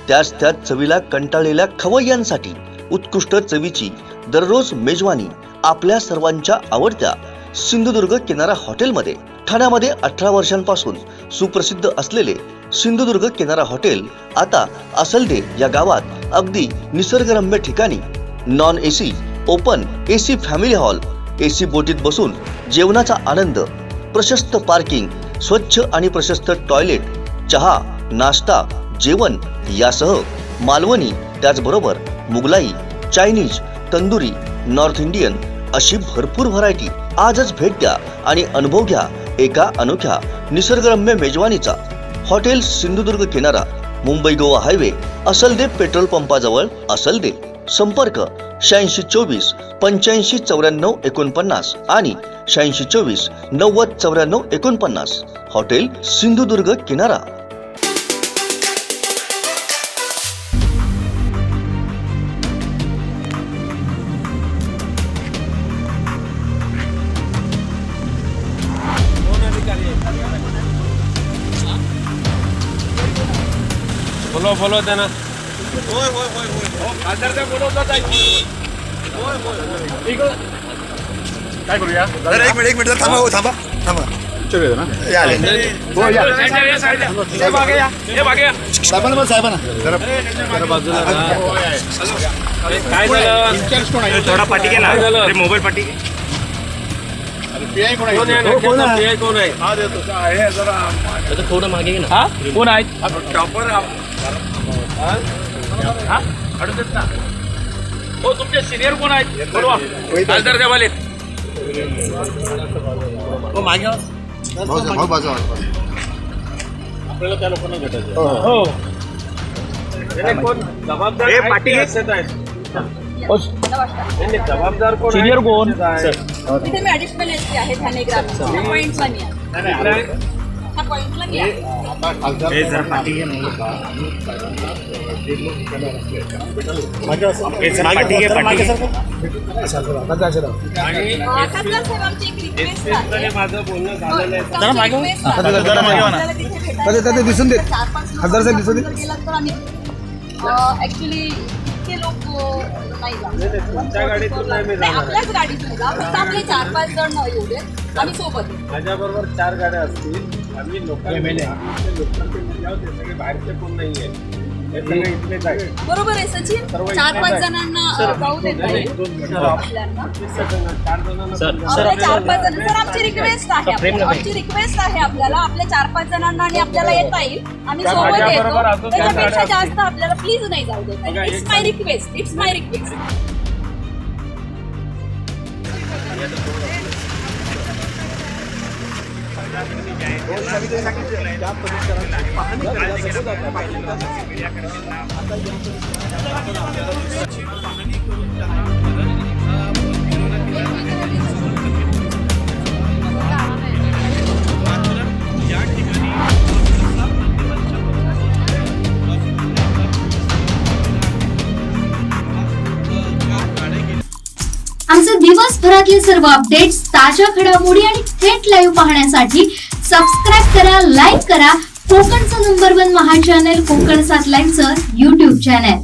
त्याच चवीला कंटाळलेल्या खवय्यांसाठी उत्कृष्ट चवीची दररोज मेजवानी आपल्या सर्वांच्या आवडत्या सिंधुदुर्ग किनारा हॉटेलमध्ये। ठाण्यामध्ये 18 वर्षांपासून सुप्रसिद्ध असलेले सिंधुदुर्ग किनारा हॉटेल आता असलदे या गावात अगदी निसर्गरम्य ठिकाणी non AC, open AC family hall, AC बोटीत बसून जेवणाचा आनंद, प्रशस्त पार्किंग, स्वच्छ आणि प्रशस्त टॉयलेट, चहा, नाश्ता, जेवण यासह मालवणी त्याचबरोबर Mughlai, Chinese, tandoori, north Indian अशी भरपूर व्हरायटी। आजच भेट द्या आणि अनुभव घ्या एका अनोख्या निसर्गरम्य मेजवानीचा। हॉटेल सिंधुदुर्ग किनारा, मुंबई गोवा हायवे, असलदे पेट्रोल पंपाजवळ, असलदे। संपर्क 8624 85 94 49 आणि 8624 90 94 49। हॉटेल सिंधुदुर्ग किनारा। बोलो त्यांना। खासदारचा बोलवता काय करूया? एक मिनिट थांबा चलो ना या हो या साहेबांना काय झालं? थोडा पाठी गेला, मोबाईल पाठी कोण आहे? हा देतो आहे जरा थोडं मागे घे ना। कोण आहे? टॉपर हो, तुमचे सिनियर कोण आहेत? खासदार देवाले हो मागे आपल्याला त्या लोकांना भेटायचं हो। कोण जबाबदार पाठी जबाबदार कोण? सिनियर कोण? इथे मी ॲडिशनल एसपी आहे ठाणे ग्रामीण। पॉइंटला नाही हा पॉइंटला नाही खासदार साहेब आमची एक रिक्वेस्ट आहे। माझं बोलणं झालेलं आहे। दिसून देत खासदार साहेब दिसून देत ऍक्च्युली इतके लोक नाही तुमच्या गाडीतून नाही मी जाणार. आपल्याच गाडीतून जा, फक्त आपले 4-5 जण एवढे आम्ही सोबत आहे। माझ्याबरोबर 4 गाड्या असतील। आम्ही लोकांचे सगळे बाहेरचे कोण नाही आहे, हे सगळे इथलेच आहे। बरोबर आहे सचिन, 4-5 जणांना जाऊ देत नाही आपल्याला। 4-5 जण सर आमची रिक्वेस्ट आहे, आमची रिक्वेस्ट आहे आपल्याला आपल्या 4-5 जणांना आणि आपल्याला येता येईल, आम्ही सोबत येतो। त्याच्यापेक्षा जास्त आपल्याला प्लीज नाही जाऊ देत। It's my request, it's my request. आमचे दिवसभरातले सर्व अपडेट्स, ताज्या घडामोडी आणि थेट लाईव्ह पाहण्यासाठी सबस्क्राईब करा, लाईक करा कोकणचं नंबर 1 महा चॅनल कोकण 7 लाईव्हचं YouTube चॅनल।